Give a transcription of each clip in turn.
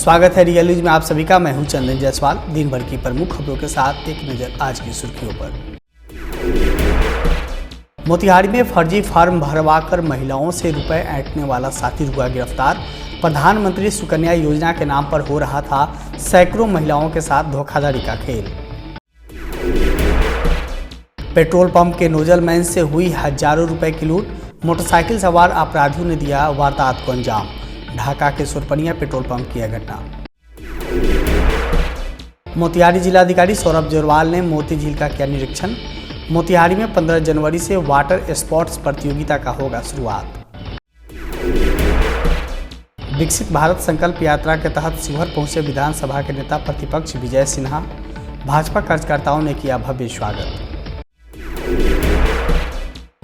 स्वागत है real news में आप सभी का। मैं हूं चंदन जायसवाल। दिन भर की प्रमुख खबरों के साथ एक नजर आज की सुर्खियों पर। मोतिहारी में फर्जी फॉर्म भरवाकर महिलाओं से रुपए ऐंठने वाला साथी हुआ गिरफ्तार। प्रधानमंत्री सुकन्या योजना के नाम पर हो रहा था सैकड़ों महिलाओं के साथ धोखाधड़ी का खेल। पेट्रोल पंप के नोजल मैन से हुई हजारों रुपए की लूट। मोटरसाइकिल सवार अपराधियों ने दिया वारदात को अंजाम। ढाका के सुरपनिया पेट्रोल पंप की यह घटना। मोतिहारी जिलाधिकारी सौरभ जोरवाल ने मोती झील का किया निरीक्षण। मोतिहारी में 15 जनवरी से वाटर स्पोर्ट्स प्रतियोगिता का होगा शुरुआत। विकसित भारत संकल्प यात्रा के तहत शिवहर पहुंचे विधानसभा के नेता प्रतिपक्ष विजय सिन्हा। भाजपा कार्यकर्ताओं ने किया भव्य स्वागत।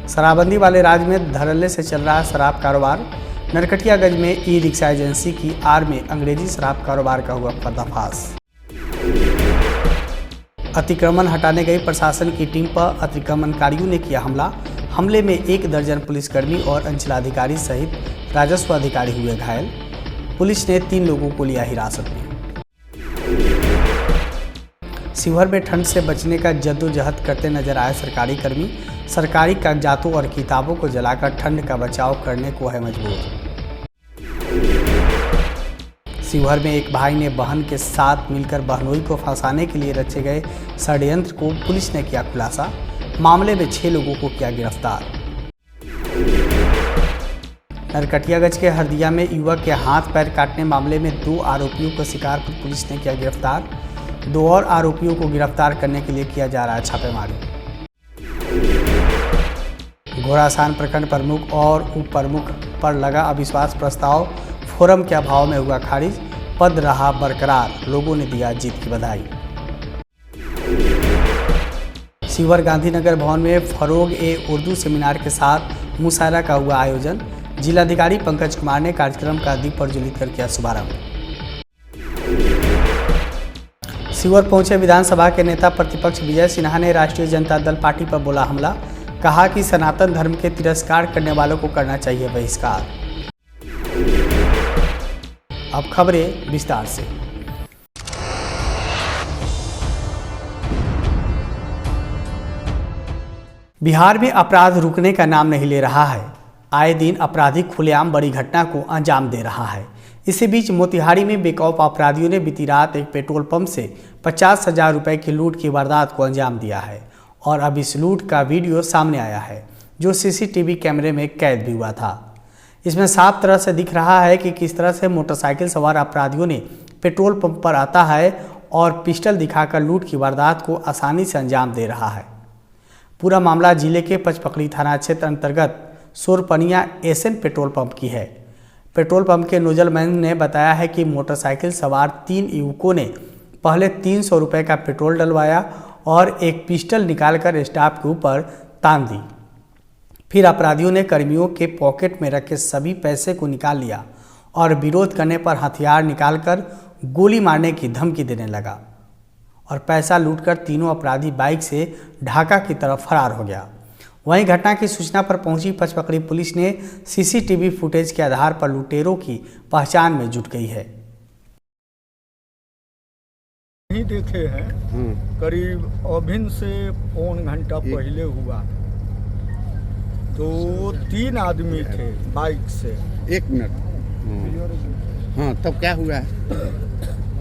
शराबबंदी वाले राज्य में धड़ल्ले से चल रहा शराब कारोबार। नरकटियागंज में ई रिक्शा एजेंसी की आड़ में अंग्रेजी शराब कारोबार का हुआ पर्दाफाश। अतिक्रमण हटाने गई प्रशासन की टीम पर अतिक्रमणकारियों ने किया हमला। हमले में 1 दर्जन पुलिसकर्मी और अंचलाधिकारी सहित राजस्व अधिकारी हुए घायल। पुलिस ने 3 लोगों को लिया हिरासत में। शिवहर में ठंड से बचने का जद्दोजहद करते नजर आए सरकारी कर्मी। सरकारी कागजातों और किताबों को जलाकर ठंड का बचाव करने को है मजबूर। शिवहर में एक भाई ने बहन के साथ मिलकर बहनोई को फंसाने के लिए रचे गए षड्यंत्र को पुलिस ने किया खुलासा। मामले में 6 लोगों को किया गिरफ्तार। नरकटियागंज के हरदिया में युवक के हाथ पैर काटने मामले में 2 आरोपियों को शिकारपुर पुलिस ने किया गिरफ्तार। 2 और आरोपियों को गिरफ्तार करने के लिए किया जा रहा है छापेमारी। घोड़ासान प्रखंड प्रमुख और उप प्रमुख पर लगा अविश्वास प्रस्ताव फोरम के अभाव में हुआ खारिज। पद रहा बरकरार, लोगों ने दिया जीत की बधाई। शिवहर गांधीनगर भवन में फरोग-ए-उर्दू सेमिनार के साथ मुशायरा का हुआ आयोजन। जिलाधिकारी पंकज कुमार ने कार्यक्रम का दीप प्रज्वलित कर किया शुभारंभ। शिवहर पहुंचे विधानसभा के नेता प्रतिपक्ष विजय सिन्हा ने राष्ट्रीय जनता दल पार्टी पर बोला हमला। कहा कि सनातन धर्म के तिरस्कार करने वालों को करना चाहिए बहिष्कार। अब खबरें विस्तार से। बिहार में अपराध रुकने का नाम नहीं ले रहा है। आए दिन अपराधी खुलेआम बड़ी घटना को अंजाम दे रहा है। इसी बीच मोतिहारी में बेखौफ अपराधियों ने बीती रात एक पेट्रोल पंप से 50,000 रुपए की लूट की वारदात को अंजाम दिया है और अब इस लूट का वीडियो सामने आया है जो सीसीटीवी कैमरे में कैद भी हुआ था। इसमें साफ तरह से दिख रहा है कि किस तरह से मोटरसाइकिल सवार अपराधियों ने पेट्रोल पंप पर आता है और पिस्टल दिखाकर लूट की वारदात को आसानी से अंजाम दे रहा है। पूरा मामला जिले के पचपकड़ी थाना क्षेत्र अंतर्गत सोरपनिया एसएन पेट्रोल पंप की है। पेट्रोल पंप के नोजल मैन ने बताया है कि मोटरसाइकिल सवार 3 युवकों ने पहले 300 रुपये का पेट्रोल डलवाया और एक पिस्टल निकालकर स्टाफ के ऊपर तान दी। फिर अपराधियों ने कर्मियों के पॉकेट में रखे सभी पैसे को निकाल लिया और विरोध करने पर हथियार निकालकर गोली मारने की धमकी देने लगा और पैसा लूटकर तीनों अपराधी बाइक से ढाका की तरफ फरार हो गया। वहीं घटना की सूचना पर पहुंची पचपकड़ी पुलिस ने सीसीटीवी फुटेज के आधार पर लुटेरों की पहचान में जुट गई है। नहीं देखे हैं, करीब अभिन से पौन घंटा पहले हुआ। तो 3 आदमी थे बाइक से। 1 मिनट। हाँ, तब क्या हुआ?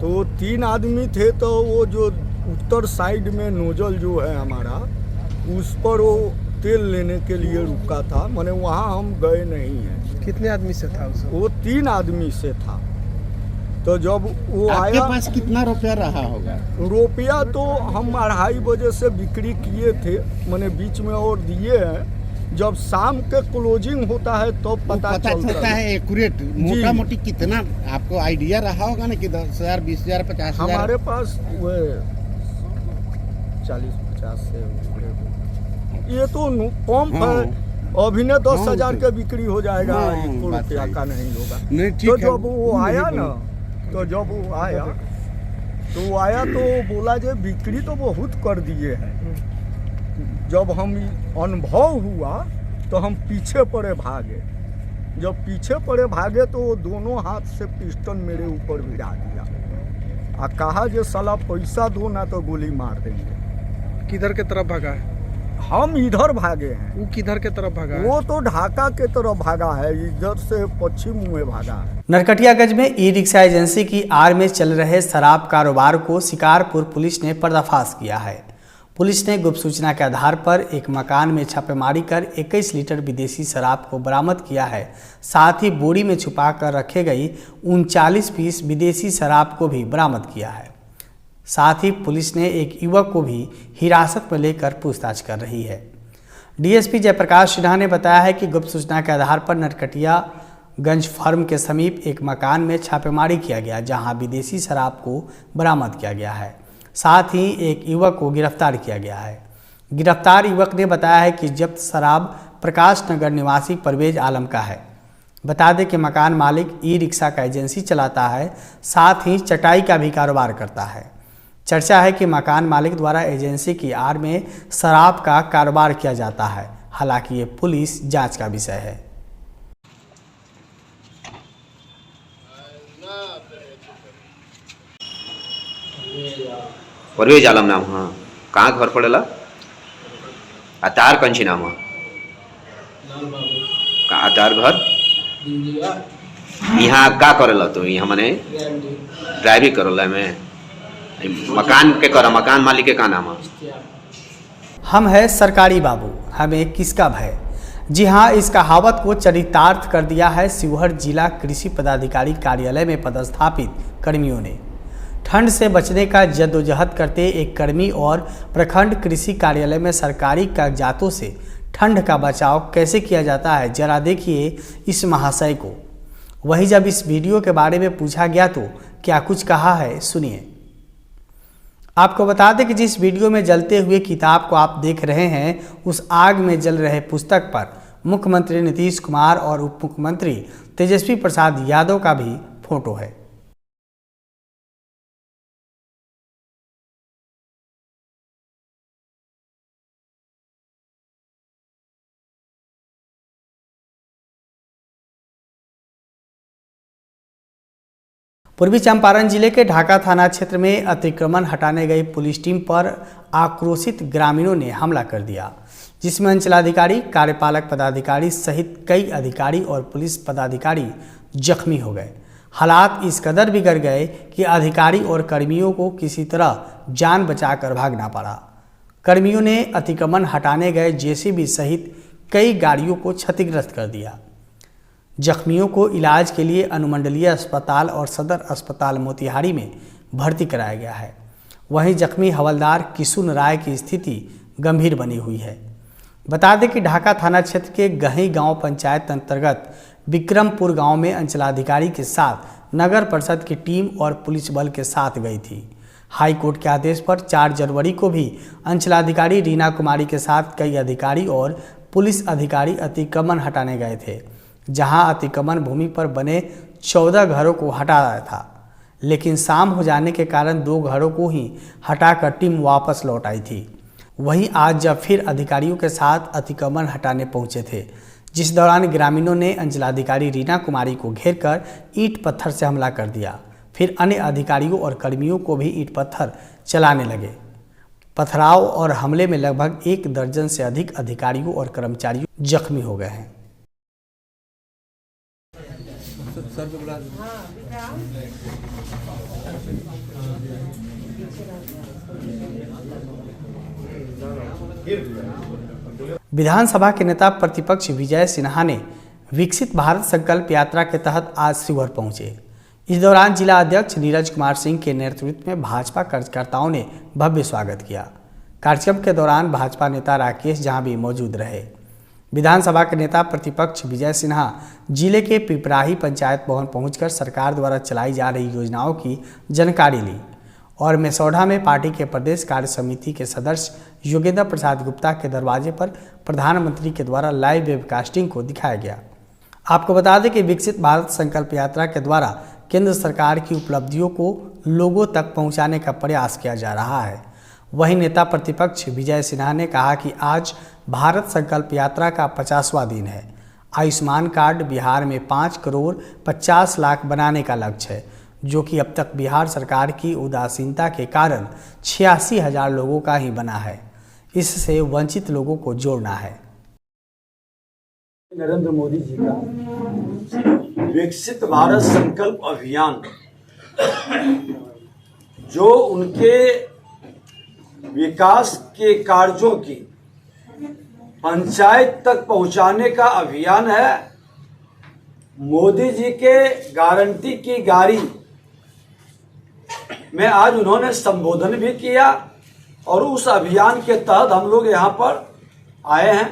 तो 3 आदमी थे। तो वो जो उत्तर साइड में नोजल जो है हमारा, उस पर वो तेल लेने के लिए रुका था। माने वहाँ हम गए नहीं हैं। कितने आदमी से था उसमें? वो 3 आदमी से था। तो जब वो आया, आपके पास कितना रुपया रहा होगा? रुपया तो हम 2:30 बजे से बिक्री किए थे, मैंने बीच में और दिए हैं। जब शाम के क्लोजिंग होता है तो पता चलता है एक्यूरेट मोटा मोटी कितना आपको आइडिया रहा होगा ना कि 10,000, 20,000, 50,000? हमारे पास वो 40-50 से ये तो पंप है। अभी ने 10,000 के बिक्री हो जाएगा, 1 रुपया का नहीं होगा। तो जब वो आया ना, तो आया तो बोला जो बिक्री तो बहुत कर दिए हैं। जब हम अनुभव हुआ तो हम पीछे पड़े भागे। जब पीछे पड़े भागे तो वो दोनों हाथ से पिस्टल मेरे ऊपर भिड़ा दिया और कहा जो साला पैसा दो ना तो गोली मार देंगे। किधर के तरफ भागा है? हम इधर भागे हैं, वो किधर के तरफ भागा है? वो तो ढाका के तरफ भागा है, इधर से पश्चिम में भागा है। नरकटियागंज में ई रिक्शा एजेंसी की आड़ में चल रहे शराब कारोबार को शिकारपुर पुलिस ने पर्दाफाश किया है। पुलिस ने गुप्त सूचना के आधार पर एक मकान में छापेमारी कर 21 लीटर विदेशी शराब को बरामद किया है। साथ ही बोरी में छुपा कर रखे गई 39 पीस विदेशी शराब को भी बरामद किया है। साथ ही पुलिस ने एक युवक को भी हिरासत में लेकर पूछताछ कर रही है। डीएसपी जयप्रकाश सिन्हा ने बताया है कि गुप्त सूचना के आधार पर नरकटियागंज फर्म के समीप एक मकान में छापेमारी किया गया, जहां विदेशी शराब को बरामद किया गया है। साथ ही एक युवक को गिरफ्तार किया गया है। गिरफ्तार युवक ने बताया है कि जब्त शराब प्रकाश नगर निवासी परवेज आलम का है। बता दें कि मकान मालिक ई रिक्शा का एजेंसी चलाता है, साथ ही चटाई का भी कारोबार करता है। चर्चा है कि मकान मालिक द्वारा एजेंसी की आड़ में शराब का कारोबार किया जाता है। हालांकि ये पुलिस जांच का विषय है। परवेज आलम नाम, हाँ। कहाँ घर पड़ेला? तार कंची नाम है? कहाँ तार घर? यहाँ का करेला? तो यहाँ मने ड्राइविंग करेला में? मकान के करा, मकान मालिक के का नाम है? हम है सरकारी बाबू, हमें किसका भय। जी हाँ, इस कहावत को चरितार्थ कर दिया है शिवहर जिला कृषि पदाधिकारी कार्यालय में पदस्थापित कर्मियों ने। ठंड से बचने का जद्दोजहद करते एक कर्मी और प्रखंड कृषि कार्यालय में सरकारी कागजातों से ठंड का बचाव कैसे किया जाता है, जरा देखिए इस महाशय को। वहीं जब इस वीडियो के बारे में पूछा गया तो क्या कुछ कहा है, सुनिए। आपको बता दें कि जिस वीडियो में जलते हुए किताब को आप देख रहे हैं, उस आग में जल रहे पुस्तक पर मुख्यमंत्री नीतीश कुमार और उप मुख्यमंत्री तेजस्वी प्रसाद यादव का भी फोटो है। पूर्वी चंपारण जिले के ढाका थाना क्षेत्र में अतिक्रमण हटाने गई पुलिस टीम पर आक्रोशित ग्रामीणों ने हमला कर दिया, जिसमें अंचलाधिकारी, कार्यपालक पदाधिकारी सहित कई अधिकारी और पुलिस पदाधिकारी जख्मी हो गए। हालात इस कदर बिगड़ गए कि अधिकारी और कर्मियों को किसी तरह जान बचाकर भागना पड़ा। कर्मियों ने अतिक्रमण हटाने गए जेसीबी सहित कई गाड़ियों को क्षतिग्रस्त कर दिया। जख्मियों को इलाज के लिए अनुमंडलीय अस्पताल और सदर अस्पताल मोतिहारी में भर्ती कराया गया है। वहीं जख्मी हवलदार किशुन राय की स्थिति गंभीर बनी हुई है। बता दें कि ढाका थाना क्षेत्र के गही गांव पंचायत अंतर्गत विक्रमपुर गांव में अंचलाधिकारी के साथ नगर परिषद की टीम और पुलिस बल के साथ गई थी। हाई कोर्ट के आदेश पर 4 जनवरी को भी अंचलाधिकारी रीना कुमारी के साथ कई अधिकारी और पुलिस अधिकारी अतिक्रमण हटाने गए थे, जहां अतिक्रमण भूमि पर बने 14 घरों को हटाया था। लेकिन शाम हो जाने के कारण 2 घरों को ही हटाकर टीम वापस लौट आई थी। वहीं आज जब फिर अधिकारियों के साथ अतिक्रमण हटाने पहुंचे थे, जिस दौरान ग्रामीणों ने अंचलाधिकारी रीना कुमारी को घेरकर ईंट पत्थर से हमला कर दिया। फिर अन्य अधिकारियों और कर्मियों को भी ईंट पत्थर चलाने लगे। पथराव और हमले में लगभग 1 दर्जन से अधिक अधिकारियों और कर्मचारियों जख्मी हो गए हैं। विधानसभा के नेता प्रतिपक्ष विजय सिन्हा ने विकसित भारत संकल्प यात्रा के तहत आज शिवहर पहुंचे। इस दौरान जिला अध्यक्ष नीरज कुमार सिंह के नेतृत्व में भाजपा कार्यकर्ताओं ने भव्य स्वागत किया। कार्यक्रम के दौरान भाजपा नेता राकेश जहां भी मौजूद रहे। विधानसभा के नेता प्रतिपक्ष विजय सिन्हा जिले के पिपराही पंचायत भवन पहुंचकर सरकार द्वारा चलाई जा रही योजनाओं की जानकारी ली और मेसौढा में पार्टी के प्रदेश कार्य समिति के सदस्य योगेंद्र प्रसाद गुप्ता के दरवाजे पर प्रधानमंत्री के द्वारा लाइव वेबकास्टिंग को दिखाया गया। आपको बता दें कि विकसित भारत संकल्प यात्रा के द्वारा केंद्र सरकार की उपलब्धियों को लोगों तक पहुंचाने का प्रयास किया जा रहा है। वहीं नेता प्रतिपक्ष विजय सिन्हा ने कहा कि आज भारत संकल्प यात्रा का 50वां दिन है। आयुष्मान कार्ड बिहार में 5 करोड़ 50 लाख बनाने का लक्ष्य है, जो कि अब तक बिहार सरकार की उदासीनता के कारण 86,000 लोगों का ही बना है। इससे वंचित लोगों को जोड़ना है। नरेंद्र मोदी जी का विकसित भारत संकल्प अभियान, जो उनके विकास के कार्यों की पंचायत तक पहुंचाने का अभियान है। मोदी जी के गारंटी की गाड़ी में आज उन्होंने संबोधन भी किया और उस अभियान के तहत हम लोग यहाँ पर आए हैं।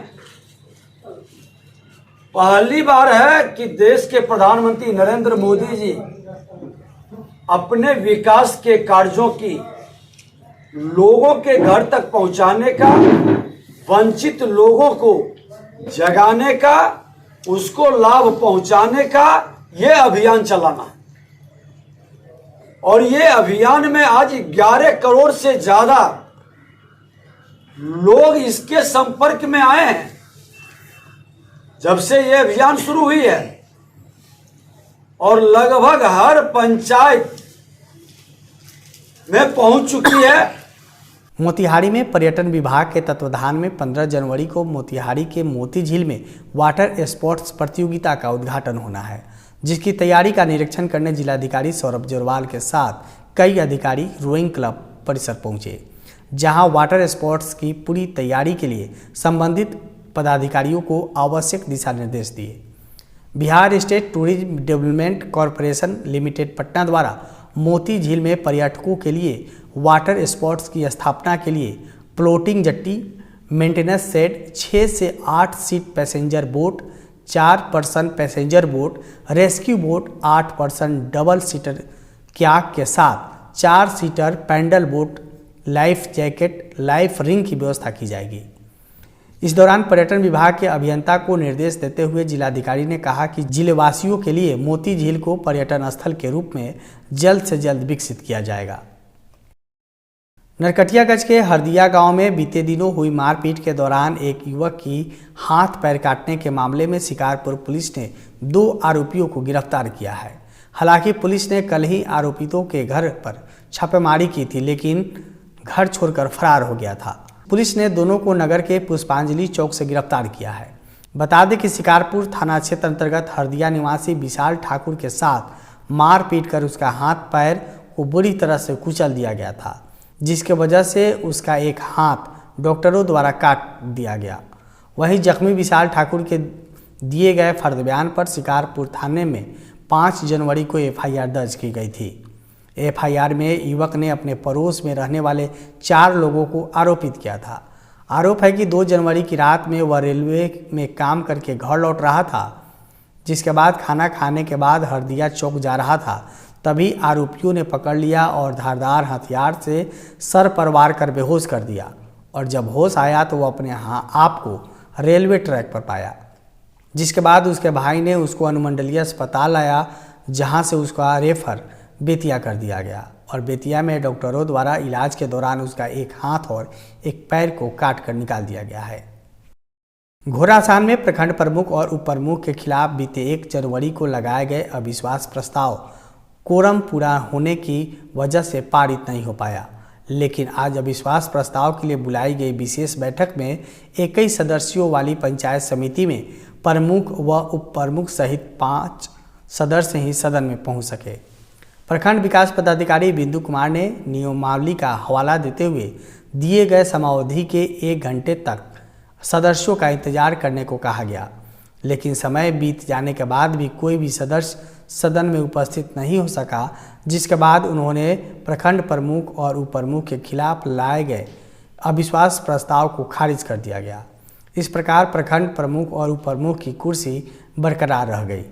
पहली बार है कि देश के प्रधानमंत्री नरेंद्र मोदी जी अपने विकास के कार्यों की लोगों के घर तक पहुंचाने का, वंचित लोगों को जगाने का, उसको लाभ पहुंचाने का ये अभियान चलाना है। और ये अभियान में आज 11 करोड़ से ज्यादा लोग इसके संपर्क में आए हैं जब से ये अभियान शुरू हुई है, और लगभग हर पंचायत में पहुंच चुकी है। मोतिहारी में पर्यटन विभाग के तत्वाधान में 15 जनवरी को मोतिहारी के मोती झील में वाटर स्पोर्ट्स प्रतियोगिता का उद्घाटन होना है, जिसकी तैयारी का निरीक्षण करने जिलाधिकारी सौरभ जोरवाल के साथ कई अधिकारी रोइंग क्लब परिसर पहुंचे, जहां वाटर स्पोर्ट्स की पूरी तैयारी के लिए संबंधित पदाधिकारियों को आवश्यक दिशा निर्देश दिए। Bihar state tourism development corporation limited Patna द्वारा मोती झील में पर्यटकों के लिए वाटर स्पोर्ट्स की स्थापना के लिए फ्लोटिंग जट्टी, मेंटेनेंस शेड, 6 से 8 seat passenger boat, 4 person passenger boat, rescue boat, 8 person double seater kayak के साथ 4 seater paddle boat, life jacket, life ring की व्यवस्था की जाएगी। इस दौरान पर्यटन विभाग के अभियंता को निर्देश देते हुए जिलाधिकारी ने कहा कि जिलेवासियों के लिए मोती झील को पर्यटन स्थल के रूप में जल्द से जल्द विकसित किया जाएगा। नरकटियागंज के हरदिया गांव में बीते दिनों हुई मारपीट के दौरान एक युवक की हाथ पैर काटने के मामले में शिकारपुर पुलिस ने 2 आरोपियों को गिरफ्तार किया है। हालांकि पुलिस ने कल ही आरोपितों के घर पर छापेमारी की थी, लेकिन घर छोड़कर फरार हो गया था। पुलिस ने दोनों को नगर के पुष्पांजलि चौक से गिरफ्तार किया है। बता दें कि शिकारपुर थाना क्षेत्र अंतर्गत हरदिया निवासी विशाल ठाकुर के साथ मारपीट कर उसका हाथ पैर को बुरी तरह से कुचल दिया गया था, जिसके वजह से उसका एक हाथ डॉक्टरों द्वारा काट दिया गया। वहीं जख्मी विशाल ठाकुर के दिए गए फर्द बयान पर शिकारपुर थाने में 5 जनवरी को FIR दर्ज की गई थी। FIR में युवक ने अपने पड़ोस में रहने वाले 4 लोगों को आरोपित किया था। आरोप है कि 2 जनवरी की रात में वह रेलवे में काम करके घर लौट रहा था, जिसके बाद खाना खाने के बाद हरदिया चौक जा रहा था। तभी आरोपियों ने पकड़ लिया और धारदार हथियार से सर पर वार कर बेहोश कर दिया, और जब होश आया तो वह अपने आप को रेलवे ट्रैक पर पाया, जिसके बाद उसके भाई ने उसको अनुमंडलीय अस्पताल लाया, जहां से उसका रेफर बेतिया कर दिया गया, और बेतिया में डॉक्टरों द्वारा इलाज के दौरान उसका एक हाथ और एक पैर को काट कर निकाल दिया गया है। घोड़ासान में प्रखंड प्रमुख और उप प्रमुख के खिलाफ बीते 1 जनवरी को लगाए गए अविश्वास प्रस्ताव कोरम पूरा होने की वजह से पारित नहीं हो पाया, लेकिन आज अविश्वास प्रस्ताव के लिए बुलाई गई विशेष बैठक में 21 सदस्यों वाली पंचायत समिति में प्रमुख व उप प्रमुख सहित 5 सदस्य ही सदन में पहुंच सके। प्रखंड विकास पदाधिकारी बिंदु कुमार ने नियमावली का हवाला देते हुए दिए गए समयावधि के 1 घंटे तक सदस्यों का इंतजार करने को कहा गया, लेकिन समय बीत जाने के बाद भी कोई भी सदस्य सदन में उपस्थित नहीं हो सका, जिसके बाद उन्होंने प्रखंड प्रमुख और उप प्रमुख के खिलाफ लाए गए अविश्वास प्रस्ताव को खारिज कर दिया गया। इस प्रकार प्रखंड प्रमुख और उप प्रमुख की कुर्सी बरकरार रह गई।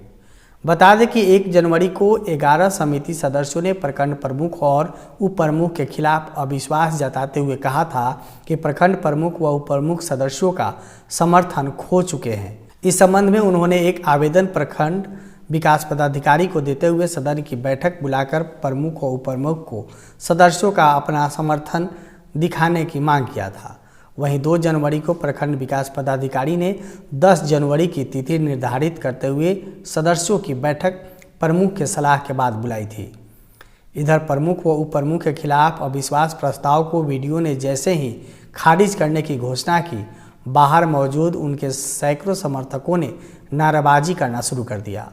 बता दें कि 1 जनवरी को 11 समिति सदस्यों ने प्रखंड प्रमुख और उप प्रमुख के खिलाफ अविश्वास जताते हुए कहा था कि प्रखंड प्रमुख व उप प्रमुख सदस्यों का समर्थन खो चुके हैं। इस संबंध में उन्होंने एक आवेदन प्रखंड विकास पदाधिकारी को देते हुए सदन की बैठक बुलाकर प्रमुख और उप प्रमुख को सदस्यों का अपना समर्थन दिखाने की मांग किया था। वहीं 2 जनवरी को प्रखंड विकास पदाधिकारी ने 10 जनवरी की तिथि निर्धारित करते हुए सदस्यों की बैठक प्रमुख के सलाह के बाद बुलाई थी। इधर प्रमुख व उप प्रमुख के खिलाफ अविश्वास प्रस्ताव को वीडियो ने जैसे ही खारिज करने की घोषणा की, बाहर मौजूद उनके सैकड़ों समर्थकों ने नारेबाजी करना शुरू कर दिया।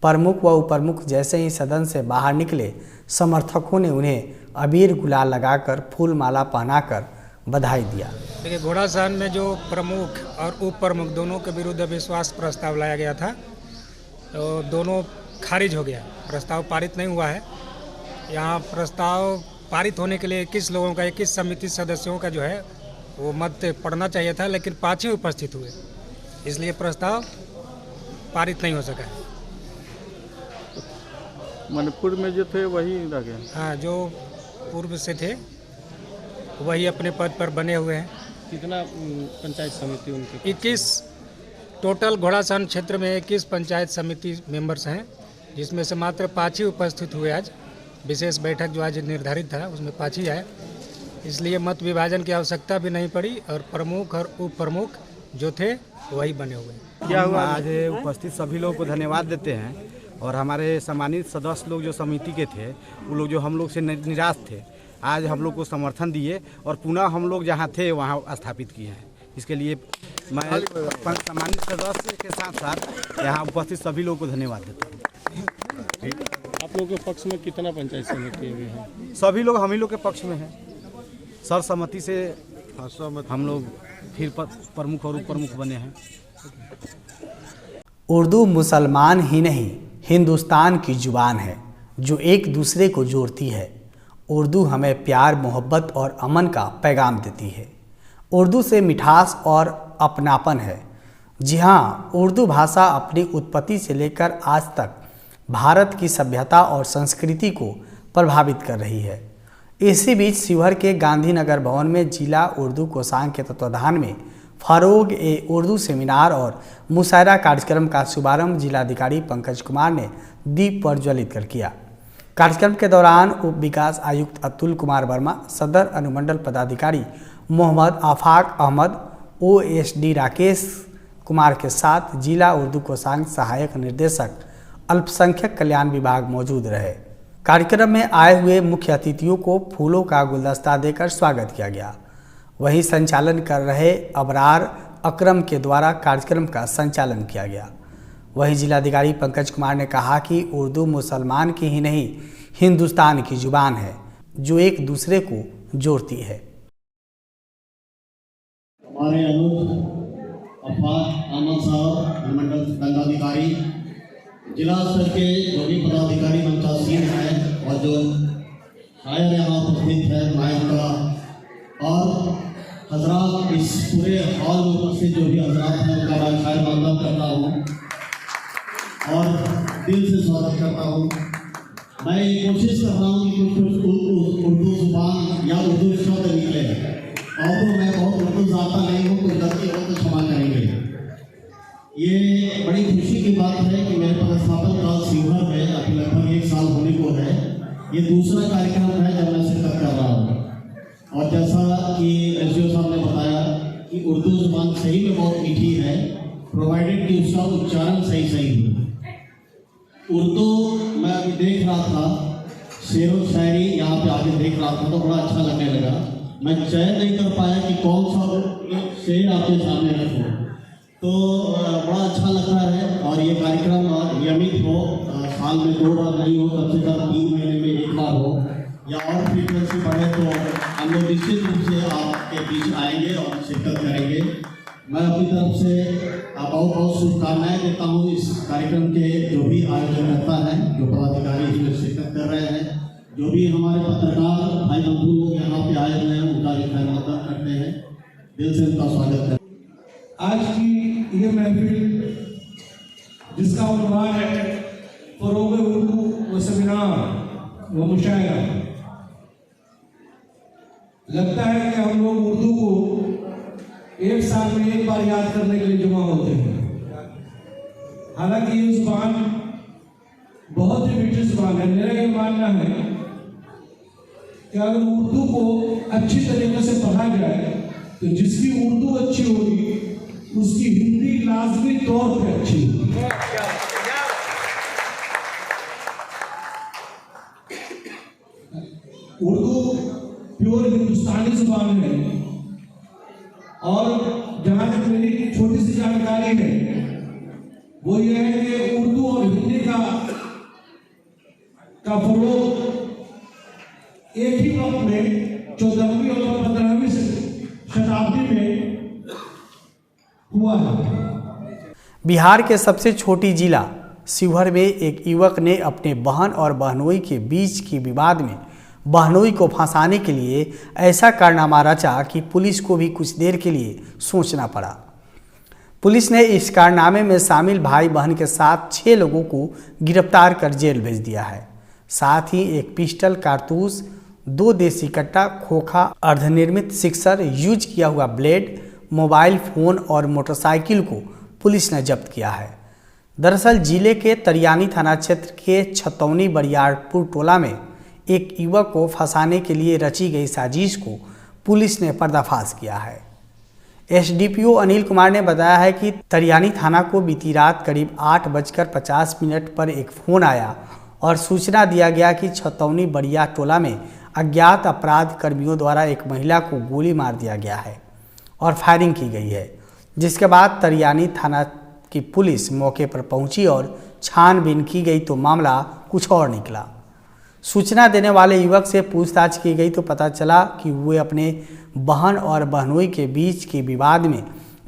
प्रमुख व उप प्रमुख जैसे ही सदन से बाहर निकले, समर्थकों ने उन्हें अबीर गुलाल लगाकर फूल माला पहनाकर बधाई दिया। देखिए, घोड़ासहन में जो प्रमुख और उप प्रमुख दोनों के विरुद्ध अविश्वास प्रस्ताव लाया गया था, तो दोनों खारिज हो गया। प्रस्ताव पारित नहीं हुआ है। यहाँ प्रस्ताव पारित होने के लिए 21 लोगों का, 21 समिति सदस्यों का जो है वो मत पड़ना चाहिए था, लेकिन 5 ही उपस्थित हुए, इसलिए प्रस्ताव पारित नहीं हो सका है। मणिपुर में जो थे वही रह गए। हाँ, जो पूर्व से थे वही अपने पद पर बने हुए हैं। कितना पंचायत समिति उनकी? 21 टोटल घोड़ासहन क्षेत्र में 21 पंचायत समिति मेंबर्स हैं, जिसमें से मात्र 5 ही उपस्थित हुए। आज विशेष बैठक जो आज निर्धारित था उसमें 5 ही आए, इसलिए मत विभाजन की आवश्यकता भी नहीं पड़ी और प्रमुख और उप प्रमुख जो थे वही बने हुए। क्या हुआ? आज उपस्थित सभी लोगों को धन्यवाद देते हैं और हमारे सम्मानित सदस्य लोग जो समिति के थे, वो लोग जो हम लोग से निराश थे, आज हम लोग को समर्थन दिए और पुनः हम लोग जहाँ थे वहाँ स्थापित किए हैं। इसके लिए मैं सम्मानित सदस्य के साथ साथ यहाँ उपस्थित सभी लोगों को धन्यवाद देता हूँ। आप लोगों के पक्ष में कितना पंचायत समिति है? सभी लोग हम ही लोग के पक्ष में हैं। सर्वसम्मति से हम लोग फिर प्रमुख और उप प्रमुख बने हैं। उर्दू मुसलमान ही नहीं, हिंदुस्तान की जुबान है जो एक दूसरे को जोड़ती है। उर्दू हमें प्यार, मोहब्बत और अमन का पैगाम देती है। उर्दू से मिठास और अपनापन है। जी हाँ, उर्दू भाषा अपनी उत्पत्ति से लेकर आज तक भारत की सभ्यता और संस्कृति को प्रभावित कर रही है। इसी बीच शिवहर के गांधीनगर भवन में जिला उर्दू कोषांग के तत्वाधान में फरोग ए उर्दू सेमिनार और मुशायरा कार्यक्रम का शुभारंभ जिलाधिकारी पंकज कुमार ने दीप प्रज्वलित कर किया। कार्यक्रम के दौरान उप विकास आयुक्त अतुल कुमार वर्मा, सदर अनुमंडल पदाधिकारी मोहम्मद आफाक अहमद, OSD राकेश कुमार के साथ जिला उर्दू कोषांग सहायक निर्देशक अल्पसंख्यक कल्याण विभाग मौजूद रहे। कार्यक्रम में आए हुए मुख्य अतिथियों को फूलों का गुलदस्ता देकर स्वागत किया गया। वहीं संचालन कर रहे अबरार अकरम के द्वारा कार्यक्रम का संचालन किया गया। वहीं जिलाधिकारी पंकज कुमार ने कहा कि उर्दू मुसलमान की ही नहीं, हिंदुस्तान की जुबान है जो एक दूसरे को जोड़ती है। हमारे अनुज अफाक अहमद साहब, अनुमंडल दंडाधिकारी, जिला स्तर के जो भी पदाधिकारी मंचासीन हैं और जो शायर यहाँ उपस्थित है, नायक का, और हजरात इस पूरे हॉल में उपस्थित जो भी हजरात हैं उनका मैं खैर मकदम करता हूँ और दिल से स्वागत करता हूँ। मैं कोशिश कर रहा हूँ कि कुछ उर्दू जुबान या उर्दू शब्द निकले, और तो मैं बहुत उर्दू जानता नहीं हूँ, कुछ गलती हो तो क्षमा करेंगे। ये बड़ी खुशी की बात है कि मेरे पदस्थापन काल शिवहर में अभी लगभग 1 साल होने को है। ये दूसरा कार्यक्रम है जब मैं शिरकत कर रहा हूँ, और जैसा कि SDO साहब ने बताया कि उर्दू जुबान सही में बहुत मीठी है, प्रोवाइडेड कि उसका उच्चारण सही हो। उर्दू मैं अभी देख रहा था, शेर व शायरी यहाँ पे आके देख रहा था तो बड़ा अच्छा लगने लगा। मैं चयन नहीं कर पाया कि कौन सा शेर आपके सामने रखूँ, तो बड़ा अच्छा लगता है। और ये कार्यक्रम नियमित हो, साल में 2 बार नहीं हो, कम से कम 3 महीने में 1 बार हो, या और फ्रीक्वेंसी बढ़े तो हम लोग निश्चित रूप से आपके बीच आएंगे और शिरकत करेंगे। मैं अपनी तरफ से बहुत बहुत शुभकामनाएं देता हूँ इस कार्यक्रम के जो भी आयोजनकर्ता हैं, जो पदाधिकारी इसमें शिरकत कर रहे हैं, जो भी हमारे पत्रकार भाई बंधु लोग यहाँ पे आए हुए हैं, उनका भी खैर मकदम करते हैं, दिल से उनका स्वागत करते हैं। आज की ये महफिल जिसका उन्वान है फरोग उर्दू व सेमिनार व मुशायरा, लगता है कि हम लोग उर्दू को 1 साल में 1 बार याद करने के लिए जमा होते हैं। हालांकि ये जुबान बहुत ही मीठी जुबान है। मेरा ये मानना है कि अगर उर्दू को अच्छी तरीके से पढ़ा जाए तो जिसकी उर्दू अच्छी होगी उसकी हिंदी लाजमी तौर पे अच्छी होगी। उर्दू प्योर हिंदुस्तानी जुबान है और जहां तक मेरी छोटी सी जानकारी है वो ये है कि उर्दू और हिंदी का फरोग एक ही वक्त में 14वीं और 15वीं शताब्दी में हुआ है। बिहार के सबसे छोटी जिला शिवहर में एक युवक ने अपने बहन और बहनोई के बीच के विवाद में बहनोई को फंसाने के लिए ऐसा कारनामा रचा कि पुलिस को भी कुछ देर के लिए सोचना पड़ा। पुलिस ने इस कारनामे में शामिल भाई बहन के साथ 6 लोगों को गिरफ्तार कर जेल भेज दिया है। साथ ही एक पिस्टल, कारतूस, 2 देसी कट्टा, खोखा, अर्धनिर्मित सिक्सर, यूज किया हुआ ब्लेड, मोबाइल फोन और मोटरसाइकिल को पुलिस ने जब्त किया है। दरअसल जिले के तरियानी थाना क्षेत्र के छतौनी बरियारपुर टोला में एक युवक को फंसाने के लिए रची गई साजिश को पुलिस ने पर्दाफाश किया है। एसडीपीओ अनिल कुमार ने बताया है कि तरियानी थाना को बीती रात करीब 8:50 पर एक फ़ोन आया और सूचना दिया गया कि छतौनी बरिया टोला में अज्ञात अपराध कर्मियों द्वारा एक महिला को गोली मार दिया गया है और फायरिंग की गई है। जिसके बाद तरियानी थाना की पुलिस मौके पर पहुंची और छानबीन की गई तो मामला कुछ और निकला। सूचना देने वाले युवक से पूछताछ की गई तो पता चला कि वे अपने बहन और बहनोई के बीच के विवाद में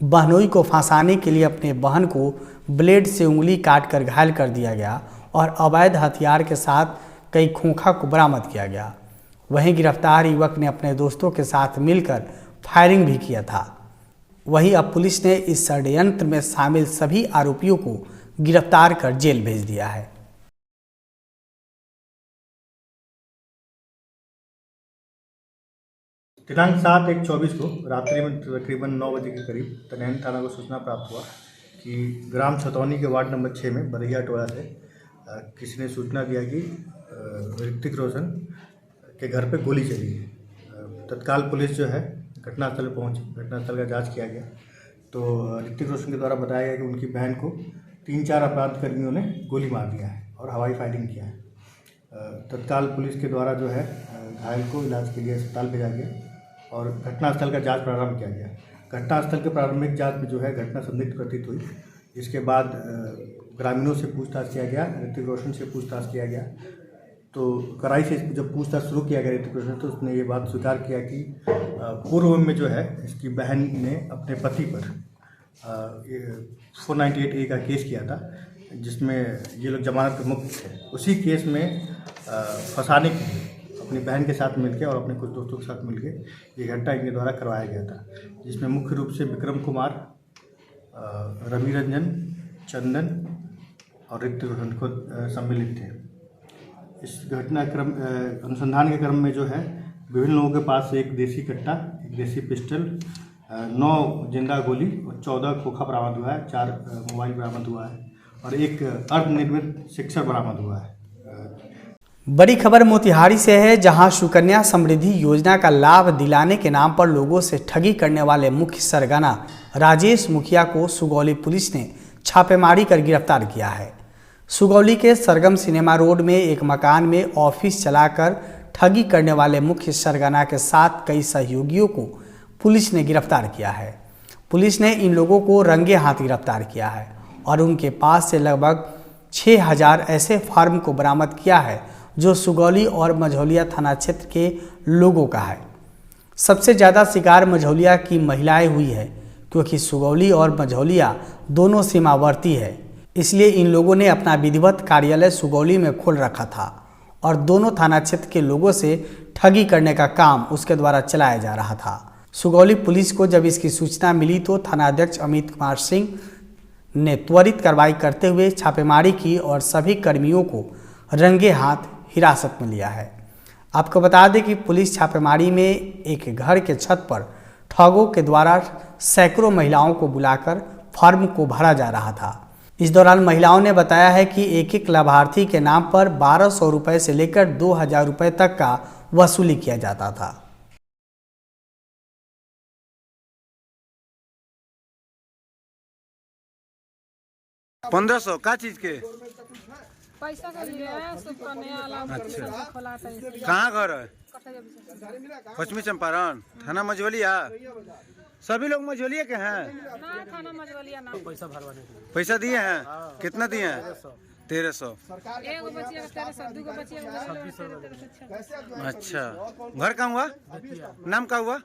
बहनोई को फंसाने के लिए अपने बहन को ब्लेड से उंगली काटकर घायल कर दिया गया और अवैध हथियार के साथ कई खोखा को बरामद किया गया। वहीं गिरफ्तार युवक ने अपने दोस्तों के साथ मिलकर फायरिंग भी किया था। वहीं अब पुलिस ने इस षड्यंत्र में शामिल सभी आरोपियों को गिरफ्तार कर जेल भेज दिया है। दिनांक 7/1/24 को रात्रि में तकरीबन 9 बजे के करीब तरियानी थाना को सूचना प्राप्त हुआ कि ग्राम छतौनी के वार्ड नंबर 6 में बरैया टोला से किसी ने सूचना दिया कि ऋतिक रोशन के घर पे गोली चली है। तत्काल पुलिस जो है घटनास्थल पर पहुंची, घटनास्थल का जांच किया गया तो ऋतिक रोशन के द्वारा बताया गया कि उनकी बहन को 3-4 अपराध कर्मियों ने गोली मार दिया है और हवाई फायरिंग किया है। तत्काल पुलिस के द्वारा जो है घायल को इलाज के लिए अस्पताल भेजा गया और घटनास्थल का जांच प्रारंभ किया गया। घटनास्थल के प्रारंभिक जांच में जो है घटना संदिग्ध प्रतीत हुई। इसके बाद ग्रामीणों से पूछताछ किया गया, ऋतिक रोशन से पूछताछ किया गया तो कड़ाई से जब पूछताछ शुरू किया गया ऋतिक रोशन तो उसने ये बात स्वीकार किया कि पूर्व में जो है इसकी बहन ने अपने पति पर 498A का केस किया था जिसमें ये लोग जमानत पे मुक्त थे। उसी केस में फंसाने के लिए अपनी बहन के साथ मिलकर और अपने कुछ दोस्तों के साथ मिलकर ये घटना इनके द्वारा करवाया गया था, जिसमें मुख्य रूप से विक्रम कुमार, रवि रंजन, चंदन और ऋतिक रोशन को सम्मिलित थे। इस घटनाक्रम अनुसंधान के क्रम में जो है विभिन्न लोगों के पास से एक देसी कट्टा, एक देसी पिस्टल, 9 जिंदा गोली और 14 खोखा बरामद हुआ है, 4 मोबाइल बरामद हुआ है और एक अर्धनिर्मित सिक्सर बरामद हुआ है। बड़ी खबर मोतिहारी से है, जहां सुकन्या समृद्धि योजना का लाभ दिलाने के नाम पर लोगों से ठगी करने वाले मुख्य सरगना राजेश मुखिया को सुगौली पुलिस ने छापेमारी कर गिरफ्तार किया है। सुगौली के सरगम सिनेमा रोड में एक मकान में ऑफिस चलाकर ठगी करने वाले मुख्य सरगना के साथ कई सहयोगियों को पुलिस ने गिरफ्तार किया है। पुलिस ने इन लोगों को रंगे हाथ गिरफ्तार किया है और उनके पास से लगभग 6000 ऐसे फार्म को बरामद किया है जो सुगौली और मझौलिया थाना क्षेत्र के लोगों का है। सबसे ज़्यादा शिकार मझौलिया की महिलाएं हुई है क्योंकि सुगौली और मझौलिया दोनों सीमावर्ती है, इसलिए इन लोगों ने अपना विधिवत कार्यालय सुगौली में खोल रखा था और दोनों थाना क्षेत्र के लोगों से ठगी करने का काम उसके द्वारा चलाया जा रहा था। सुगौली पुलिस को जब इसकी सूचना मिली तो थानाध्यक्ष अमित कुमार सिंह ने त्वरित कार्रवाई करते हुए छापेमारी की और सभी कर्मियों को रंगे हाथ हिरासत में लिया है। आपको बता दें कि पुलिस छापेमारी में एक घर के छत पर ठगों के द्वारा सैकड़ों महिलाओं को बुलाकर फॉर्म को भरा जा रहा था। इस दौरान महिलाओं ने बताया है कि एक एक लाभार्थी के नाम पर 1200 रुपये से लेकर 2000 रुपये तक का वसूली किया जाता था। 1500 का चीज के? पैसा के लिए अच्छा, कहाँ घर है? पश्चिमी चंपारण, थाना मझवलिया। सभी लोग मझवलिया के हैं? ना, थाना मझवलिया ना। पैसा दिए हैं? कितना दिए हैं? 1300। अच्छा, घर कहाँ हुआ? नाम क्या हुआ?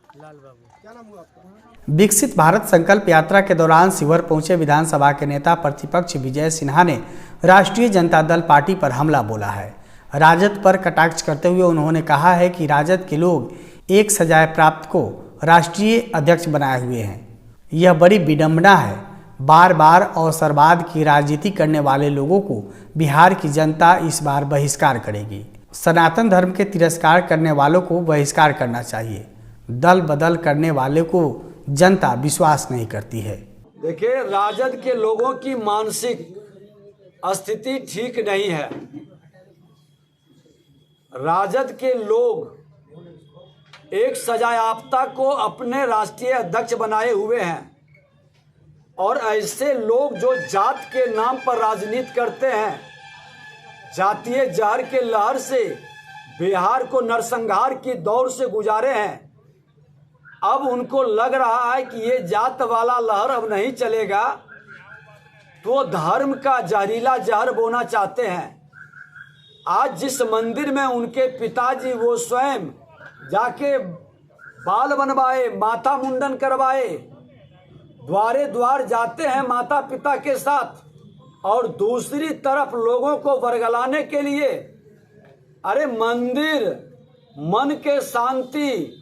विकसित भारत संकल्प यात्रा के दौरान शिवहर पहुंचे विधानसभा के नेता प्रतिपक्ष विजय सिन्हा ने राष्ट्रीय जनता दल पार्टी पर हमला बोला है। राजद पर कटाक्ष करते हुए उन्होंने कहा है कि राजद के लोग एक सजाए प्राप्त को राष्ट्रीय अध्यक्ष बनाए हुए हैं। यह बड़ी विडंबना है। बार बार अवसरवाद की राजनीति करने वाले लोगों को बिहार की जनता इस बार बहिष्कार करेगी। सनातन धर्म के तिरस्कार करने वालों को बहिष्कार करना चाहिए। दल बदल करने वाले को जनता विश्वास नहीं करती है। देखिए, राजद के लोगों की मानसिक स्थिति ठीक नहीं है। राजद के लोग एक सजायाफ्ता को अपने राष्ट्रीय अध्यक्ष बनाए हुए हैं और ऐसे लोग जो जात के नाम पर राजनीति करते हैं, जातीय जहर के लहर से बिहार को नरसंहार की दौर से गुजारे हैं। अब उनको लग रहा है कि ये जात वाला लहर अब नहीं चलेगा, तो धर्म का जहरीला जहर बोना चाहते हैं। आज जिस मंदिर में उनके पिताजी वो स्वयं जाके बाल बनवाए, माथा मुंडन करवाए, द्वारे द्वार जाते हैं माता पिता के साथ, और दूसरी तरफ लोगों को वर्गलाने के लिए, अरे मंदिर मन के शांति,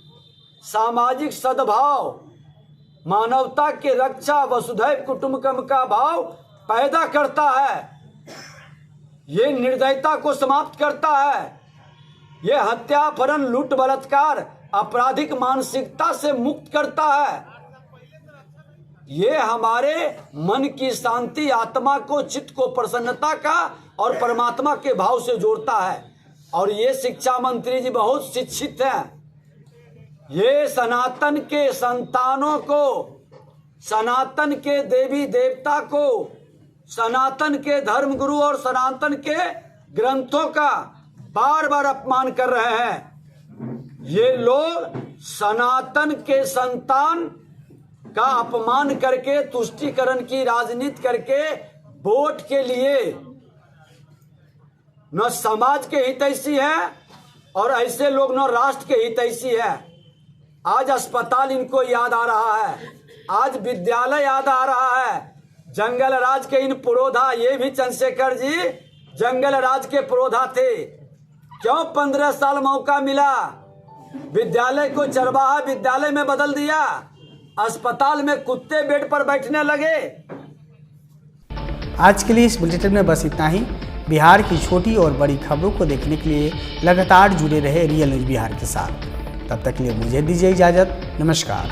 सामाजिक सद्भाव, मानवता के रक्षा, वसुधैव कुटुंबकम का भाव पैदा करता है। ये निर्दयता को समाप्त करता है। ये हत्या, अपहरण, लूट, बलात्कार, आपराधिक मानसिकता से मुक्त करता है। ये हमारे मन की शांति, आत्मा को, चित्त को प्रसन्नता का और परमात्मा के भाव से जोड़ता है। और ये शिक्षा मंत्री जी बहुत शिक्षित हैं। ये सनातन के संतानों को, सनातन के देवी देवता को, सनातन के धर्मगुरु और सनातन के ग्रंथों का बार बार अपमान कर रहे हैं। ये लोग सनातन के संतान का अपमान करके, तुष्टीकरण की राजनीति करके, वोट के लिए न समाज के हितैषी है और ऐसे लोग न राष्ट्र के हितैषी है। आज अस्पताल इनको याद आ रहा है, आज विद्यालय याद आ रहा है। जंगल राज के इन पुरोधा, ये भी चंद्रशेखर जी जंगल राज के पुरोधा थे। क्यों 15 साल मौका मिला? विद्यालय को चरवाहा विद्यालय में बदल दिया, अस्पताल में कुत्ते बेड पर बैठने लगे। आज के लिए इस बुलेटिन में बस इतना ही। बिहार की छोटी और बड़ी खबरों को देखने के लिए लगातार जुड़े रहे रियल न्यूज बिहार के साथ। तब तक के लिए मुझे दीजिए इजाजत। नमस्कार।